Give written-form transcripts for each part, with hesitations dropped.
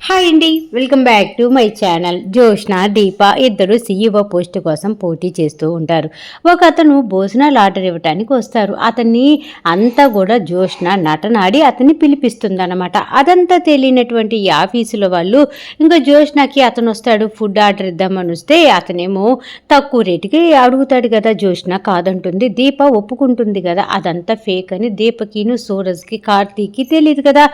Hi అండి, welcome back to my channel. Jyoshna, Deepa ఇద్దరు CEO post కోసం పోటీ చేస్తూ ఉంటారు. ఒక అతను భోజనాలు ఆర్డర్ ఇవ్వటానికి వస్తారు. అతన్ని అంతా కూడా జోష్న నటనాడి అతన్ని పిలిపిస్తుందన్నమాట. అదంతా తెలియనటువంటి ఈ ఆఫీసులో వాళ్ళు ఇంకా జోష్నకి అతను వస్తాడు, ఫుడ్ ఆర్డర్ ఇద్దామని వస్తే అతనేమో తక్కువ రేటుకి అడుగుతాడు కదా. జోష్న కాదంటుంది, దీప ఒప్పుకుంటుంది కదా. అదంతా ఫేక్ అని దీపకిను, సూరజ్కి, కార్తీక్కి తెలియదు కదా.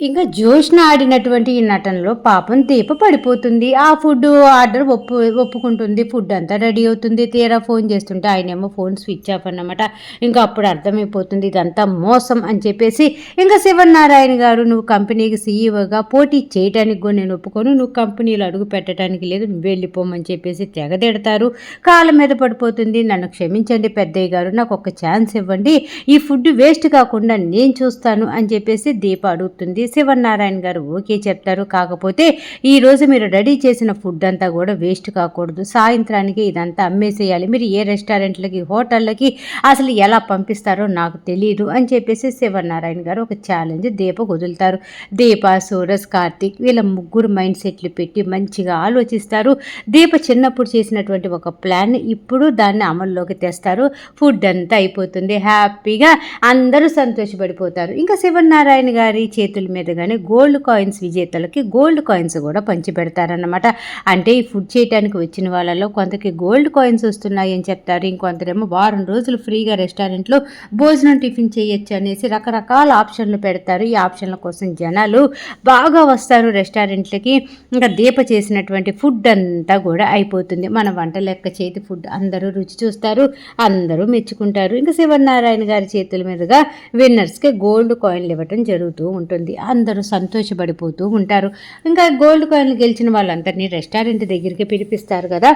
ఇంకా జోష్న ఆడినటువంటి ఈ నటనలో పాపం దీప పడిపోతుంది. ఆ ఫుడ్ ఆర్డర్ ఒప్పుకుంటుంది. ఫుడ్ అంతా రెడీ అవుతుంది. తీరా ఫోన్ చేస్తుంటే ఆయనేమో ఫోన్ స్విచ్ ఆఫ్ అన్నమాట. ఇంకా అప్పుడు అర్థమైపోతుంది ఇదంతా మోసం అని చెప్పేసి ఇంకా శివనారాయణ గారు, నువ్వు కంపెనీకి సీఈఓగా పోటీ చేయడానికి కూడా నేను ఒప్పుకోను, నువ్వు కంపెనీలో అడుగు పెట్టడానికి లేదు, నువ్వు వెళ్ళిపోమని చెప్పేసి తెగదెడతారు. కాళ్ళ మీద పడిపోతుంది. నన్ను క్షమించండి పెద్దయ్య గారు, నాకు ఒక ఛాన్స్ ఇవ్వండి, ఈ ఫుడ్ వేస్ట్ కాకుండా నేను చూస్తాను అని చెప్పేసి దీప అడుగుతుంది. శివనారాయణ గారు ఓకే చెప్తారు. కాకపోతే ఈరోజు మీరు రెడీ చేసిన ఫుడ్ అంతా కూడా వేస్ట్ కాకూడదు, సాయంత్రానికి ఇదంతా అమ్మేసేయాలి, మీరు ఏ రెస్టారెంట్లకి హోటళ్ళకి అసలు ఎలా పంపిస్తారో నాకు తెలియదు అని చెప్పేసి శివనారాయణ గారు ఒక ఛాలెంజ్ దీపకు వదులుతారు. దీప, సూరజ్, కార్తీక్ వీళ్ళ ముగ్గురు మైండ్ సెట్లు పెట్టి మంచిగా ఆలోచిస్తారు. దీప చిన్నప్పుడు చేసినటువంటి ఒక ప్లాన్ ఇప్పుడు దాన్ని అమల్లోకి తెస్తారు. ఫుడ్ అంతా అయిపోతుంది. హ్యాపీగా అందరూ సంతోషపడిపోతారు. ఇంకా శివనారాయణ గారి చేతుల మీదుగానే గోల్డ్ కాయిన్స్ విజేతలకి గోల్డ్ కాయిన్స్ కూడా పంచిపెడతారన్నమాట. అంటే ఈ ఫుడ్ చేయడానికి వచ్చిన వాళ్ళలో కొంతకి గోల్డ్ కాయిన్స్ వస్తున్నాయి అని చెప్తారు, ఇంకొందరేమో వారం రోజులు ఫ్రీగా రెస్టారెంట్లో భోజనం టిఫిన్ చేయొచ్చు అనేసి రకరకాల ఆప్షన్లు పెడతారు. ఈ ఆప్షన్ల కోసం జనాలు బాగా వస్తారు రెస్టారెంట్లకి. ఇంకా దీప చేసినటువంటి ఫుడ్ అంతా కూడా అయిపోతుంది. మన వంట లెక్క చేతి ఫుడ్ అందరూ రుచి చూస్తారు, అందరూ మెచ్చుకుంటారు. ఇంకా శివనారాయణ గారి చేతుల మీదుగా విన్నర్స్కి గోల్డ్ కాయిన్లు ఇవ్వటం జరుగుతూ ఉంటుంది. అందరూ సంతోషపడిపోతూ ఉంటారు. ఇంకా గోల్డ్ కాయిన్లు గెలిచిన వాళ్ళందరినీ రెస్టారెంట్ దగ్గరికి పిలిపిస్తారు కదా.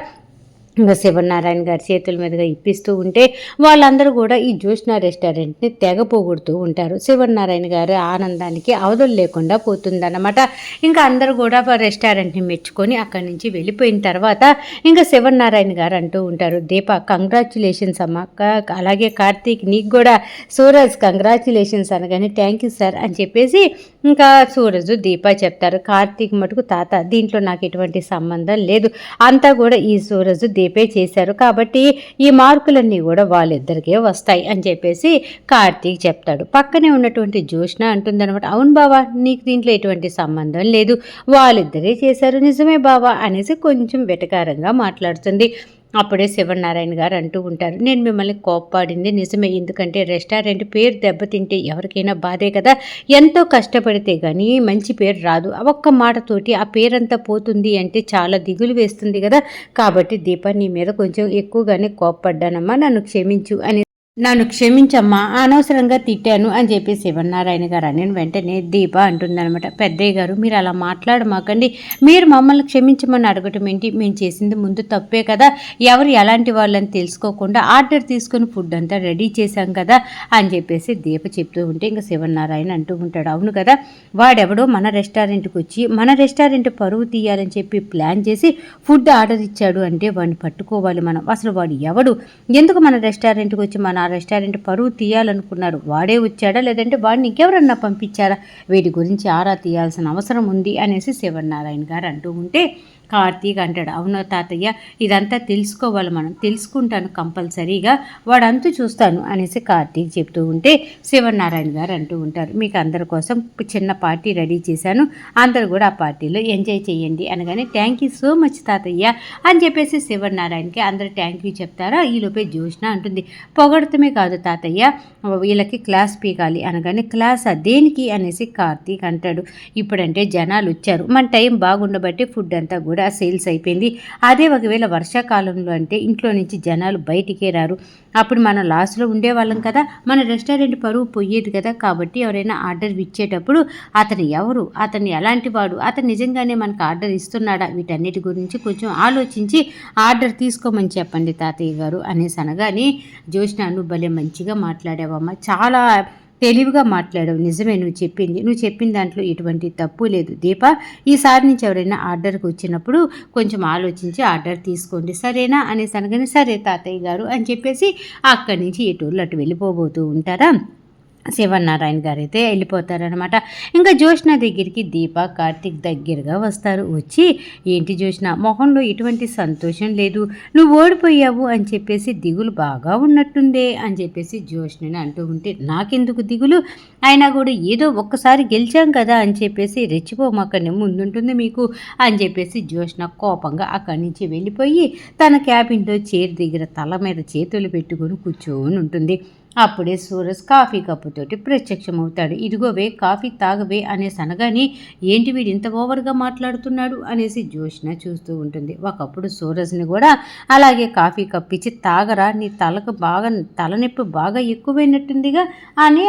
ఇంకా శివనారాయణ గారి చేతుల మీదుగా ఇప్పిస్తూ ఉంటే వాళ్ళందరూ కూడా ఈ జోష్న రెస్టారెంట్ని తెగ పోగొడుతూ ఉంటారు. శివనారాయణ గారు ఆనందానికి అవధులు లేకుండా పోతుందన్నమాట. ఇంకా అందరూ కూడా రెస్టారెంట్ని మెచ్చుకొని అక్కడి నుంచి వెళ్ళిపోయిన తర్వాత ఇంకా శివనారాయణ గారు అంటూ ఉంటారు, దీప కంగ్రాచ్యులేషన్స్ అమ్మ, అలాగే కార్తీక్ నీకు కూడా, సూరజ్ కంగ్రాచ్యులేషన్స్ అనగానే థ్యాంక్ యూ సార్ అని చెప్పేసి ఇంకా సూరజ్, దీప చెప్తారు. కార్తీక్ మటుకు తాత దీంట్లో నాకు ఎటువంటి సంబంధం లేదు, అంతా కూడా ఈ సూరజ్ దీపే చేశారు కాబట్టి ఈ మార్కులన్నీ కూడా వాళ్ళిద్దరికే వస్తాయి అని చెప్పేసి కార్తీక్ చెప్తాడు. పక్కనే ఉన్నటువంటి జోష్న అంటుందన్నమాట, అవును బావా నీకు దీంట్లో ఎటువంటి సంబంధం లేదు, వాళ్ళిద్దరే చేశారు, నిజమే బావా అనేసి కొంచెం వెటకారంగా మాట్లాడుతుంది. అప్పుడే శివనారాయణ గారు అంటూ ఉంటారు, నేను మిమ్మల్ని కోప్పాడింది నిజమే, ఎందుకంటే రెస్టారెంట్ పేరు దెబ్బతింటే ఎవరికైనా బాధే కదా, ఎంతో కష్టపడితే కానీ మంచి పేరు రాదు, ఒక్క మాటతోటి ఆ పేరంతా పోతుంది అంటే చాలా దిగులు వేస్తుంది కదా, కాబట్టి దీప నీ మీద కొంచెం ఎక్కువగానే కోప్పడ్డానమ్మా, నన్ను క్షమించు అని, నన్ను క్షమించమ్మా అనవసరంగా తిట్టాను అని చెప్పి శివనారాయణ గారు అని వెంటనే దీప అంటుందన్నమాట, పెద్దయ్య గారు మీరు అలా మాట్లాడమాకండి, మీరు మమ్మల్ని క్షమించమని అడగటం ఏంటి, మేము చేసింది ముందు తప్పే కదా, ఎవరు ఎలాంటి వాళ్ళని తెలుసుకోకుండా ఆర్డర్ తీసుకొని ఫుడ్ అంతా రెడీ చేశాం కదా అని చెప్పేసి దీప చెప్తూ ఉంటే ఇంకా శివనారాయణ అంటూ ఉంటాడు, అవును కదా వాడెవడో మన రెస్టారెంట్కి వచ్చి మన రెస్టారెంట్ పరువు తీయాలని చెప్పి ప్లాన్ చేసి ఫుడ్ ఆర్డర్ ఇచ్చాడు అంటే వాడిని పట్టుకోవాలి మనం, అసలు వాడు ఎవడు, ఎందుకు మన రెస్టారెంట్కి వచ్చి మన రెస్టారెంట్ పరువు తీయాలనుకున్నారు, వాడే వచ్చాడా లేదంటే వాడిని ఇంకెవరన్నా పంపించారా, వీటి గురించి ఆరా తీయాల్సిన అవసరం ఉంది అనేసి శివనారాయణ గారు అంటూ ఉంటే కార్తీక్ అంటాడు, అవును తాతయ్య ఇదంతా తెలుసుకోవాలి, మనం తెలుసుకుంటాను కంపల్సరీగా, వాడంతు చూస్తాను అనేసి కార్తీక్ చెప్తూ ఉంటే శివనారాయణ గారు అంటూ ఉంటారు, మీకు అందరి కోసం చిన్న పార్టీ రెడీ చేశాను, అందరూ కూడా ఆ పార్టీలో ఎంజాయ్ చేయండి అనగానే థ్యాంక్ యూ సో మచ్ తాతయ్య అని చెప్పేసి శివనారాయణకి అందరూ థ్యాంక్ యూ చెప్తారా. ఈలోపే జోష్న అంటుంది, పొగడతమే కాదు తాతయ్య వీళ్ళకి క్లాస్ పీకాలి అనగానే క్లాస్ దేనికి అనేసి కార్తీక్ అంటాడు, ఇప్పుడంటే జనాలు వచ్చారు, మన టైం బాగుండబట్టి ఫుడ్ అంతా కూడా సేల్స్ అయిపోయింది, అదే ఒకవేళ వర్షాకాలంలో అంటే ఇంట్లో నుంచి జనాలు బయటికే రారు, అప్పుడు మనం లాస్లో ఉండేవాళ్ళం కదా, మన రెస్టారెంట్ పరువు పోయేది కదా, కాబట్టి ఎవరైనా ఆర్డర్ ఇచ్చేటప్పుడు అతను ఎవరు, అతను ఎలాంటి వాడు, అతను నిజంగానే మనకు ఆర్డర్ ఇస్తున్నాడా, వీటన్నిటి గురించి కొంచెం ఆలోచించి ఆర్డర్ తీసుకోమని చెప్పండి తాతయ్య గారు అనేసి అనగానే జోష్న నువ్వు భలే మంచిగా మాట్లాడావమ్మా, చాలా తెలివిగా మాట్లాడావు, నిజమే నువ్వు చెప్పిన దాంట్లో ఎటువంటి తప్పు లేదు దీప, ఈసారి నుంచి ఎవరైనా ఆర్డర్కి వచ్చినప్పుడు కొంచెం ఆలోచించి ఆర్డర్ తీసుకోండి సరేనా అనేసి అనగానే సరే తాతయ్య గారు అని చెప్పేసి అక్కడి నుంచి ఎటు అటు వెళ్ళిపోబోతూ ఉంటారా. శివనారాయణ గారైతే వెళ్ళిపోతారనమాట. ఇంకా జ్యోత్స్న దగ్గరికి దీప, కార్తీక్ దగ్గరగా వస్తారు. వచ్చి, ఏంటి జ్యోత్స్న, మొహంలో ఎటువంటి సంతోషం లేదు, నువ్వు ఓడిపోయావు అని చెప్పేసి దిగులు బాగా ఉన్నట్టుందే అని చెప్పేసి జ్యోత్స్నని అంటూ ఉంటే, నాకెందుకు దిగులు, అయినా కూడా ఏదో ఒక్కసారి గెలిచాం కదా అని చెప్పేసి రెచ్చిపోమాకనే ముందుంటుంది మీకు అని చెప్పేసి జ్యోత్స్న కోపంగా అక్కడి నుంచి వెళ్ళిపోయి తన క్యాబిన్లో చైర్ దగ్గర తల మీద చేతులు పెట్టుకొని కూర్చొని ఉంటుంది. అప్పుడే సూరజ్ కాఫీ కప్పుతోటి ప్రత్యక్షమవుతాడు. ఇదిగోవే కాఫీ తాగవే అనేసి అనగానే, ఏంటి వీడు ఇంత ఓవర్గా మాట్లాడుతున్నాడు అనేసి జ్యోత్స్న చూస్తూ ఉంటుంది. ఒకప్పుడు సూరజ్ని కూడా అలాగే కాఫీ కప్పిచ్చి, తాగరా, నీ తలకు బాగా తలనొప్పి బాగా ఎక్కువైనట్టుందిగా అని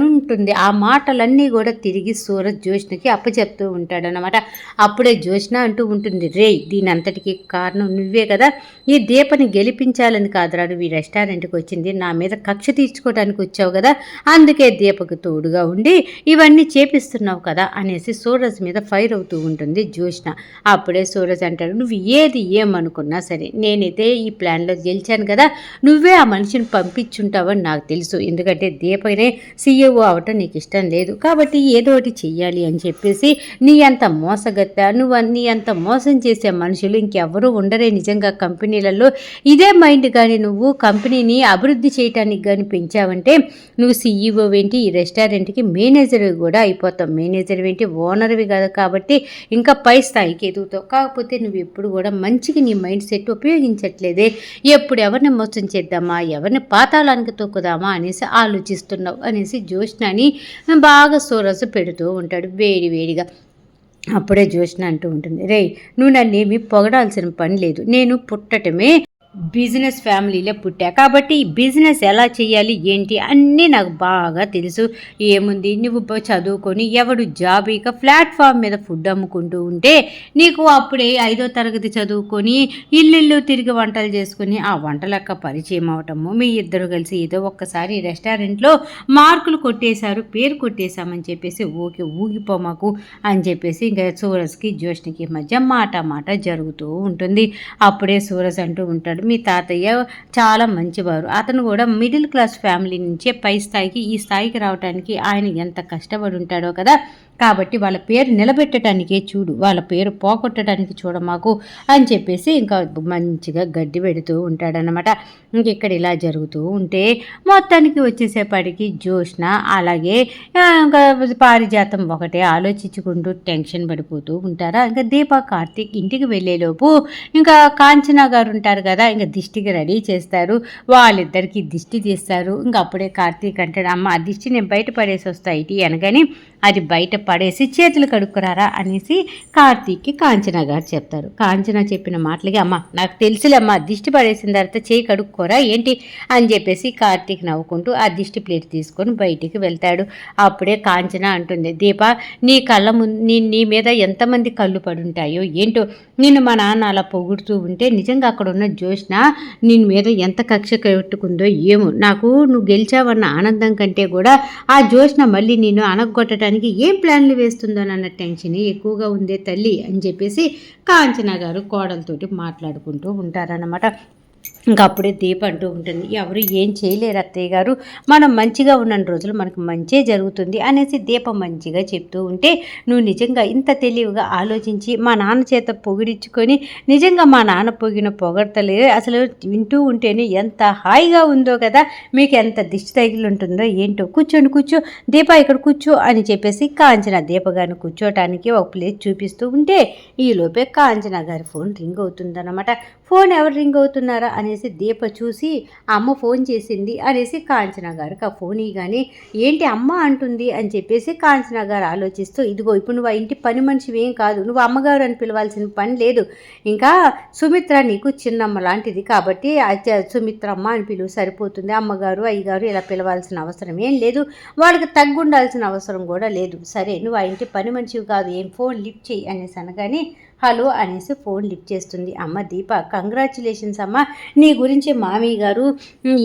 ఉంటుంది. ఆ మాటలన్నీ కూడా తిరిగి సూరజ్ జ్యోత్స్నకి అప్పచెప్తూ ఉంటాడనమాట. అప్పుడే జ్యోత్స్న అంటూ ఉంటుంది, రే, దీని అంతటికి కారణం నువ్వే కదా, ఈ దీపని గెలిపించాలని కాదురా నువ్వు ఈ రెస్టారెంట్కి వచ్చింది, నా మీద కక్ష తీర్చుకోవడానికి వచ్చావు కదా, అందుకే దీపకు తోడుగా ఉండి ఇవన్నీ చేపిస్తున్నావు కదా అనేసి సూరజ్ మీద ఫైర్ అవుతూ ఉంటుంది జ్యోత్స్న. అప్పుడే సూరజ్ అంటాడు, నువ్వు ఏది ఏమనుకున్నా సరే నేనైతే ఈ ప్లాన్లో గెలిచాను కదా, నువ్వే ఆ మనిషిని పంపించుంటావని నాకు తెలుసు, ఎందుకంటే దీపనే సీఈఓ అవటం నీకు ఇష్టం లేదు కాబట్టి ఏదో ఒకటి చెయ్యాలి అని చెప్పేసి, నీ అంత మోసగత్త, నీ అంత మోసం చేసే మనుషులు ఇంకెవరూ ఉండరే నిజంగా కంపెనీలలో, ఇదే మైండ్ కానీ నువ్వు కంపెనీని అభివృద్ధి చేయటానికి కానీ పెంచావంటే నువ్వు సీఈఓ ఏంటి, ఈ రెస్టారెంట్కి మేనేజర్ కూడా అయిపోతావు, మేనేజర్ ఏంటి ఓనర్వి కదా, కాబట్టి ఇంకా పై స్థాయికి ఎదుగుతావు, కాకపోతే నువ్వు ఎప్పుడు కూడా మంచిగా నీ మైండ్ సెట్ ఉపయోగించట్లేదే, ఎప్పుడు ఎవరిని మోసం చేద్దామా, ఎవరిని పాతాళానికి తొక్కుదామా అనేసి ఆలోచిస్తున్నావు అనేసి జ్యోత్స్నని బాగా సోరసు పెడుతూ ఉంటాడు వేడి వేడిగా. అప్పుడే జ్యోత్స్న అంటూ ఉంటుంది, రే, నువ్వు నన్నేమి పొగడాల్సిన పని లేదు, నేను పుట్టటమే బిజినెస్ ఫ్యామిలీలో పుట్టా కాబట్టి ఈ బిజినెస్ ఎలా చేయాలి ఏంటి అన్నీ నాకు బాగా తెలుసు, ఏముంది నువ్వు చదువుకొని ఎవడు జాబ్ ఇక ప్లాట్ఫామ్ మీద ఫుడ్ అమ్ముకుంటూ ఉంటే నీకు అప్పుడే 5వ తరగతి చదువుకొని ఇల్లు తిరిగి వంటలు చేసుకుని ఆ వంటలక్క పరిచయం అవటము, మీ ఇద్దరు కలిసి ఏదో ఒక్కసారి రెస్టారెంట్లో మార్కులు కొట్టేశారు, పేరు కొట్టేశామని చెప్పేసి ఓకే ఊగిపోమాకు అని చెప్పేసి ఇంకా సూరజ్కి జ్యోత్స్నకి మధ్య మాట జరుగుతూ ఉంటుంది. అప్పుడే సూరజ్ అంటూ ఉంటాడు, మీ తాతయ్య చాలా మంచివారు, అతను కూడా మిడిల్ క్లాస్ ఫ్యామిలీ నుంచే పై స్థాయికి ఈ స్థాయికి రావడానికి ఆయన ఎంత కష్టపడి ఉంటాడో కదా, కాబట్టి వాళ్ళ పేరు నిలబెట్టడానికే చూడు, వాళ్ళ పేరు పోగొట్టడానికి చూడమాకు అని చెప్పేసి ఇంకా మంచిగా గడ్డి పెడుతూ ఉంటాడనమాట. ఇంకెక్కడ ఇలా జరుగుతూ ఉంటే మొత్తానికి వచ్చేసేపటికి జ్యోత్స్న అలాగే ఇంకా పారిజాతం ఒకటే ఆలోచించుకుంటూ టెన్షన్ పడిపోతూ ఉంటారా. ఇంకా దీప కార్తీక్ ఇంటికి వెళ్ళేలోపు ఇంకా కాంచనా గారు ఉంటారు కదా, ఇంకా దిష్టికి రెడీ చేస్తారు, వాళ్ళిద్దరికి దిష్టి తీస్తారు. ఇంకా అప్పుడే కార్తీక్ అంటాడు, అమ్మ ఆ దిష్టి నేను బయట పడేసి వస్తా ఇటీ అనగాని, అది బయట పడేసి చేతులు కడుక్కురారా అనేసి కార్తీక్కి కాంచనా గారు చెప్తారు. కాంచనా చెప్పిన మాటలకి, అమ్మ నాకు తెలుసులేమ్మా, దిష్టి పడేసిన తర్వాత చేయి కడుక్కోరా ఏంటి అని చెప్పేసి కార్తీక్ నవ్వుకుంటూ ఆ దిష్టి ప్లేట్ తీసుకొని బయటికి వెళ్తాడు. అప్పుడే కాంచనా అంటుంది, దీప నీ కళ్ళ ముందు నీ మీద ఎంతమంది కళ్ళు పడుంటాయో ఏంటో, నిన్ను మా నాన్న అలా పొగుడుతూ ఉంటే నిజంగా అక్కడ ఉన్న జ్యోత్స్న నీ మీద ఎంత కక్ష కట్టుకుందో ఏమో, నాకు నువ్వు గెలిచావన్న ఆనందం కంటే కూడా ఆ జ్యోత్స్న మళ్ళీ నేను అనగొట్టడానికి ఏం ప్లాన్లు వేస్తుందోనన్న టెన్షన్ ఎక్కువగా ఉందే తల్లి అని చెప్పేసి కాంచనా గారు కోడలతోటి మాట్లాడుకుంటూ ఉంటారన్నమాట. ఇంకా అప్పుడే దీప అంటూ ఉంటుంది, ఎవరు ఏం చేయలేరు అత్తయ్య గారు, మనం మంచిగా ఉన్న రోజులు మనకు మంచే జరుగుతుంది అనేసి దీప మంచిగా చెప్తూ ఉంటే, నువ్వు నిజంగా ఇంత తెలివిగా ఆలోచించి మా నాన్న చేత పొగిడించుకొని నిజంగా మా నాన్న పొగిన పొగడతలే అసలు వింటూ ఉంటేనే ఎంత హాయిగా ఉందో కదా, మీకు ఎంత దిష్టి తగిలి ఉంటుందో ఏంటో, కూర్చో దీప ఇక్కడ కూర్చో అని చెప్పేసి కాంచనా దీప గారిని కూర్చోటానికి ఒక ప్లేస్ చూపిస్తూ ఉంటే ఈలోపే కాంచనా గారి ఫోన్ రింగ్ అవుతుందన్నమాట. ఫోన్ ఎవరు రింగ్ అవుతున్నారా అనేసి దీప చూసి, అమ్మ ఫోన్ చేసింది అనేసి కాంచనా గారికి ఆ ఫోన్ ఇగానే, ఏంటి అమ్మ అంటుంది అని చెప్పేసి కాంచనా గారు ఆలోచిస్తూ, ఇదిగో ఇప్పుడు నువ్వు ఆ ఇంటి పని మనిషివి ఏం కాదు, నువ్వు అమ్మగారు అని పిలవాల్సిన పని లేదు, ఇంకా సుమిత్ర నీకు చిన్నమ్మ లాంటిది కాబట్టి సుమిత్ర అమ్మ అని పిలువ సరిపోతుంది, అమ్మగారు అయ్యగారు ఇలా పిలవాల్సిన అవసరం ఏం లేదు, వాళ్ళకి తగ్గుండాల్సిన అవసరం కూడా లేదు, సరే నువ్వు ఆ ఇంటి పని మనిషివి కాదు, ఏం ఫోన్ లిఫ్ట్ చేయి అనేసి అనగానే హలో అనేసి ఫోన్ లిఫ్ట్ చేస్తుంది. అమ్మ దీప, కంగ్రాచులేషన్స్ అమ్మ, నీ గురించి మామయ్య గారు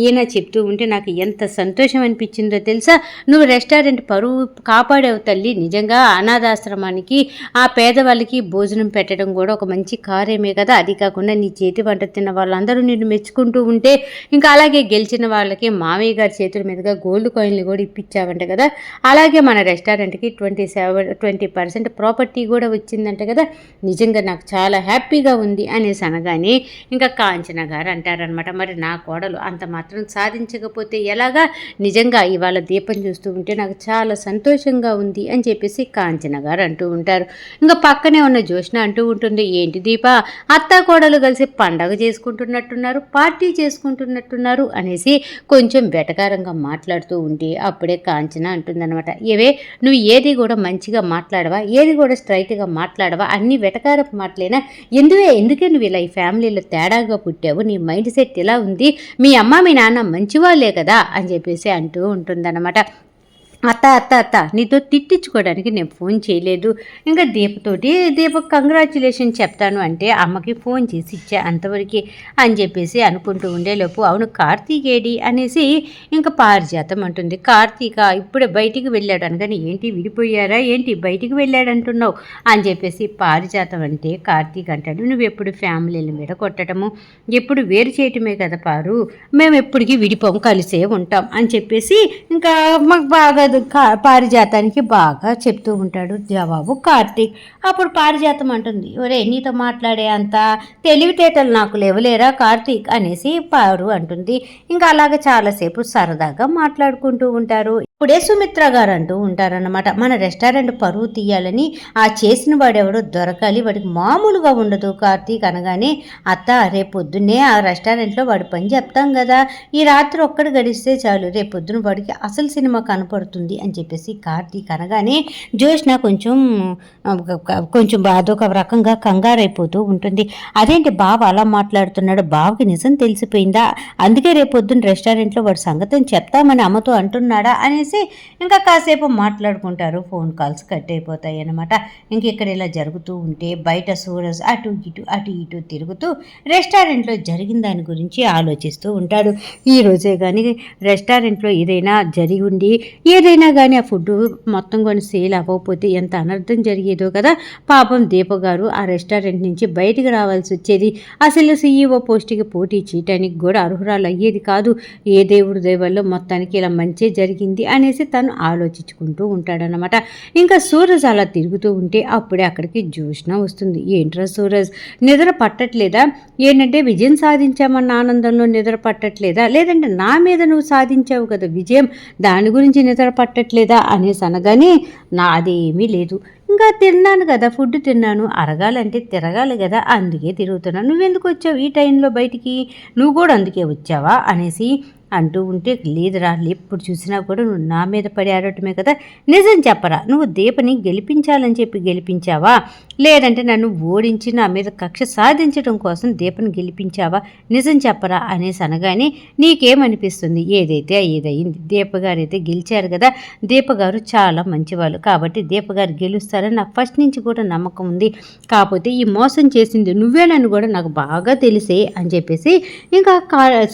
ఈయన చెప్తూ ఉంటే నాకు ఎంత సంతోషం అనిపించిందో తెలుసా. నువ్వు రెస్టారెంట్ పరువు కాపాడావు తల్లి. నిజంగా అనాథాశ్రమానికి ఆ పేదవాళ్ళకి భోజనం పెట్టడం కూడా ఒక మంచి కార్యమే కదా. అది కాకుండా నీ చేతి వంట తిన్న వాళ్ళందరూ నిన్ను మెచ్చుకుంటూ ఉంటే ఇంకా అలాగే గెలిచిన వాళ్ళకి మామయ్య గారి చేతుల మీదుగా గోల్డ్ కాయిన్లు కూడా ఇప్పించావంట కదా. అలాగే మన రెస్టారెంట్కి 20% ప్రాపర్టీ కూడా వచ్చిందంట కదా. నిజంగా నాకు చాలా హ్యాపీగా ఉంది అనేసి అనగానే ఇంకా కాంచన గారు అంటారనమాట, మరి నా కోడలు అంత మాత్రం సాధించకపోతే ఎలాగా. నిజంగా ఇవాళ దీపం చూస్తూ ఉంటే నాకు చాలా సంతోషంగా ఉంది అని చెప్పేసి కాంచన గారు అంటూ ఉంటారు. ఇంకా పక్కనే ఉన్న జ్యోష్ణ అంటూ ఉంటుంది, ఏంటి దీప, అత్త కోడలు కలిసి పండగ చేసుకుంటున్నట్టున్నారు, పార్టీ చేసుకుంటున్నట్టున్నారు అనేసి కొంచెం వెటకారంగా మాట్లాడుతూ ఉంటే అప్పుడే కాంచన అంటుందన్నమాట, ఏవే నువ్వు ఏది కూడా మంచిగా మాట్లాడవా, ఏది కూడా స్ట్రైట్గా మాట్లాడవా, అన్ని వెటకారపు మాటలేనా, ఎందుకే నువ్వు ఇలా ఈ ఫ్యామిలీలో తేడాగా పుట్టావు, నీ మైండ్ సెట్ ఇలా ఉంది, మీ అమ్మ మీ నాన్న మంచివాళ్ళే కదా అని చెప్పేసి అంటూ ఉంటుందన్నమాట. అత్త నీతో తిట్టించుకోవడానికి నేను ఫోన్ చేయలేదు. ఇంకా దీపక్ కంగ్రాచులేషన్ చెప్తాను అంటే అమ్మకి ఫోన్ చేసి ఇచ్చా అంతవరకు అని చెప్పేసి అనుకుంటూ ఉండేలోపు అవును కార్తీక్ ఏడి అనేసి ఇంకా పారిజాతం అంటుంది. కార్తీక ఇప్పుడే బయటికి వెళ్ళాడు అనగానే ఏంటి విడిపోయారా ఏంటి బయటికి వెళ్ళాడు అంటున్నావు అని చెప్పేసి పారిజాతం అంటే కార్తీక్ అంటాడు, నువ్వు ఎప్పుడు ఫ్యామిలీని విడగొట్టడము ఎప్పుడు వేరు చేయటమే కదా పారు, మేము ఎప్పటికీ విడిపోము కలిసే ఉంటాం అని చెప్పేసి ఇంకా మాకు బాగా పారిజాతానికి బాగా చెప్తూ ఉంటాడు జవాబు కార్తీక్. అప్పుడు పారిజాతం అంటుంది, ఒరే నీతో మాట్లాడే అంత తెలివితేటలు నాకు లేవలేరా కార్తీక్ అనేసి పారు అంటుంది. ఇంకా అలాగే చాలాసేపు సరదాగా మాట్లాడుకుంటూ ఉంటారు. ఇప్పుడే సుమిత్ర గారు అంటూ ఉంటారన్నమాట, మన రెస్టారెంట్ పరువు తీయాలని ఆ చేసిన వాడెవడో దొరకాలి, వాడికి మామూలుగా ఉండదు కార్తీక్ అనగానే అత్త రేపొద్దున్నే ఆ రెస్టారెంట్లో వాడి పని చెప్తాం కదా, ఈ రాత్రి ఒక్కడు గడిస్తే చాలు, రేపొద్దున వాడికి అసలు సినిమా కనపడుతుంది అని చెప్పేసి కార్తీక్ అనగానే జ్యోష్ణ కొంచెం అదొక రకంగా కంగారైపోతూ ఉంటుంది. అదేంటి బావ అలా మాట్లాడుతున్నాడు, బావకి నిజం తెలిసిపోయిందా, అందుకే రేపొద్దున రెస్టారెంట్లో వాడి సంగతిని చెప్తామని అమ్మతో అంటున్నాడా అనేసి ఇంకా కాసేపు మాట్లాడుకుంటారు. ఫోన్ కాల్స్ కట్ అయిపోతాయి అన్నమాట. ఇంక ఇక్కడ ఇలా జరుగుతూ ఉంటే బయట సూరజ్ అటు ఇటు తిరుగుతూ రెస్టారెంట్లో జరిగిన దాని గురించి ఆలోచిస్తూ ఉంటాడు. ఈ రోజే కానీ రెస్టారెంట్లో ఏదైనా జరిగి ఉండి ఏదైనా కానీ ఆ ఫుడ్ మొత్తం కొని సేల్ అవ్వకపోతే ఎంత అనర్థం జరిగేదో కదా. పాపం దీప గారు ఆ రెస్టారెంట్ నుంచి బయటికి రావాల్సి వచ్చేది, అసలు సీఈఓ పోస్ట్కి పోటీ చేయటానికి కూడా అర్హురాలు అయ్యేది కాదు. ఏ దేవుడి దయవల్లో మొత్తానికి ఇలా మంచి జరిగింది అనేసి తను ఆలోచించుకుంటూ ఉంటాడనమాట. ఇంకా సూరజ్ అలా తిరుగుతూ ఉంటే అప్పుడే అక్కడికి జ్యోష్ణ వస్తుంది. ఏంట్రా సూరజ్ నిద్ర పట్టట్లేదా, ఏంటంటే విజయం సాధించామన్న ఆనందంలో నిద్ర పట్టట్లేదా, లేదంటే నా మీద నువ్వు సాధించావు కదా విజయం దాని గురించి నిద్ర పట్టట్లేదా అనేసి అనగానే నాదేమీ లేదు, ఇంకా తిన్నాను కదా ఫుడ్ తిన్నాను, అరగాలంటే తిరగాలి కదా అందుకే తిరుగుతున్నాను, నువ్వెందుకు వచ్చావు ఈ టైంలో బయటికి, నువ్వు కూడా అందుకే వచ్చావా అనేసి అంటూ ఉంటే లేదురా ఎప్పుడు చూసినా కూడా నువ్వు నా మీద పడి ఆడటమే కదా, నిజం చెప్పరా నువ్వు దీపని గెలిపించాలని చెప్పి గెలిపించావా, లేదంటే నన్ను ఓడించి నా మీద కక్ష సాధించడం కోసం దీపని గెలిపించావా, నిజం చెప్పరా అనేసి అనగానే నీకేమనిపిస్తుంది, ఏదైతే ఏదయింది, దీపగారు అయితే గెలిచారు కదా, దీపగారు చాలా మంచివాళ్ళు కాబట్టి దీపగారు గెలుస్తారని నాకు ఫస్ట్ నుంచి కూడా నమ్మకం ఉంది, కాకపోతే ఈ మోసం చేసింది నువ్వేనని కూడా నాకు బాగా తెలిసే అని చెప్పేసి ఇంకా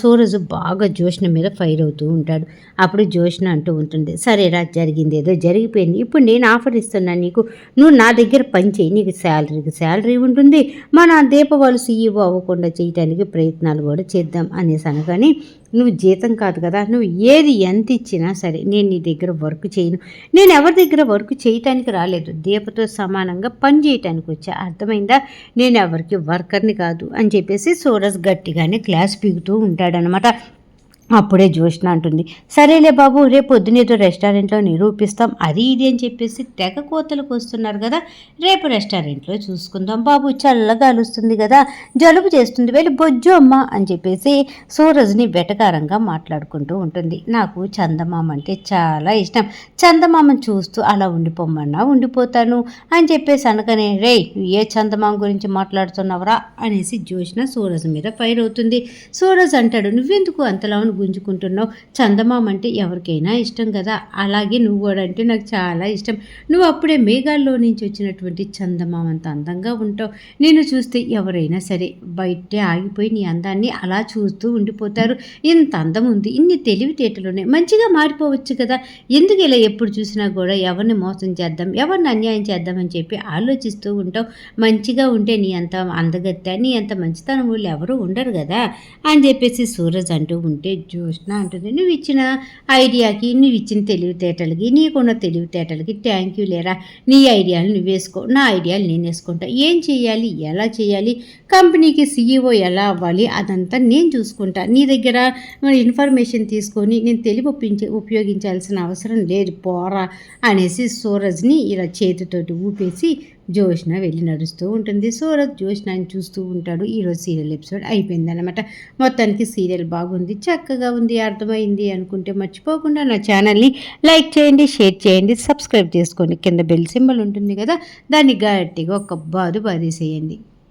సూరజ్ బాగా జ్యోష్ణ మీద ఫైర్ అవుతూ ఉంటాడు. అప్పుడు జ్యోష్ణ అంటూ ఉంటుంది, సరేరా జరిగింది ఏదో జరిగిపోయింది, ఇప్పుడు నేను ఆఫర్ ఇస్తున్నాను నీకు, నువ్వు నా దగ్గర పని చేయి, నీకు శాలరీ ఉంటుంది, మన దీప వాళ్ళు సీఈఓ అవ్వకుండా చేయడానికి ప్రయత్నాలు కూడా చేద్దాం అనేసి అనగానే నువ్వు జీతం కాదు కదా, నువ్వు ఏది ఎంత ఇచ్చినా సరే నేను నీ దగ్గర వర్క్ చేయను, నేను ఎవరి దగ్గర వర్క్ చేయటానికి రాలేదు, దీపతో సమానంగా పని చేయటానికి వచ్చా, అర్థమైందా, నేను ఎవరికి వర్కర్ని కాదు అని చెప్పేసి సూరజ్ గట్టిగానే క్లాస్ పీగుతూ ఉంటాడనమాట. అప్పుడే జ్యోష్ణ అంటుంది, సరేలే బాబు రేపు పొద్దునేదో రెస్టారెంట్లో నిరూపిస్తాం అది ఇది అని చెప్పేసి తెగ కోతలకు వస్తున్నారు కదా, రేపు రెస్టారెంట్లో చూసుకుందాం బాబు, చల్లగా అలుస్తుంది కదా, జలుబు చేస్తుంది, వెళ్ళి బొజ్జు అమ్మ అని చెప్పేసి సూరజ్ని వెటకారంగా మాట్లాడుకుంటూ ఉంటుంది. నాకు చందమామ అంటే చాలా ఇష్టం, చందమామను చూస్తూ అలా ఉండిపోమన్నా ఉండిపోతాను అని చెప్పేసి అనగానే రే ఏ చందమామ గురించి మాట్లాడుతున్నావురా అనేసి జ్యోష్ణ సూరజ్ మీద ఫైర్ అవుతుంది. సూరజ్ అంటాడు, నువ్వెందుకు అంతలా గుంజుకుంటున్నావు? చందమామ అంటే ఎవరికైనా ఇష్టం కదా, అలాగే నువ్వు కూడా అంటే నాకు చాలా ఇష్టం. నువ్వు అప్పుడే మేఘాల్లో నుంచి వచ్చినటువంటి చందమామ అంత అందంగా ఉంటావు. నేను చూస్తే ఎవరైనా సరే బయటే ఆగిపోయి నీ అందాన్ని అలా చూస్తూ ఉండిపోతారు. ఇంత అందం ఉంది, ఇన్ని తెలివితేటలున్నాయి, మంచిగా మారిపోవచ్చు కదా, ఎందుకు ఇలా ఎప్పుడు చూసినా కూడా ఎవరిని మోసం చేద్దాం, ఎవరిని అన్యాయం చేద్దామని చెప్పి ఆలోచిస్తూ ఉంటావు. మంచిగా ఉంటే నీ అంత అందగత్తె, నీ అంత మంచితనం వాళ్ళు ఎవరు ఉండరు కదా అని చెప్పేసి సూరజ్ అంటూ ఉంటే జ్యోత్స్న అంటుంది, నువ్వు ఇచ్చిన ఐడియాకి, నువ్వు ఇచ్చిన తెలివితేటలకి, నీకున్న తెలివితేటలకి థ్యాంక్ యూ లేరా. నీ ఐడియాలు నువ్వు వేసుకో, నా ఐడియాలు నేను వేసుకుంటా. ఏం చేయాలి, ఎలా చేయాలి, కంపెనీకి సీఈఓ ఎలా అవ్వాలి, అదంతా నేను చూసుకుంటా. నీ దగ్గర ఇన్ఫర్మేషన్ తీసుకొని నేను తెలివి ఉపయోగించాల్సిన అవసరం లేదు పోరా అనేసి సూరజ్ని ఇలా చేతితోటి ఊపేసి జ్యోత్స్న వెళ్ళి నడుస్తూ ఉంటుంది. సూరజ్ జ్యోత్స్నాని చూస్తూ ఉంటాడు. ఈరోజు సీరియల్ ఎపిసోడ్ అయిపోయిందనమాట. మొత్తానికి సీరియల్ బాగుంది, చక్కగా ఉంది, అర్థమైంది అనుకుంటే మర్చిపోకుండా నా ఛానల్ని లైక్ చేయండి, షేర్ చేయండి, సబ్స్క్రైబ్ చేసుకోండి. కింద బెల్ సింబల్ ఉంటుంది కదా, దాన్ని గట్టిగా ఒక బాధేసేయండి.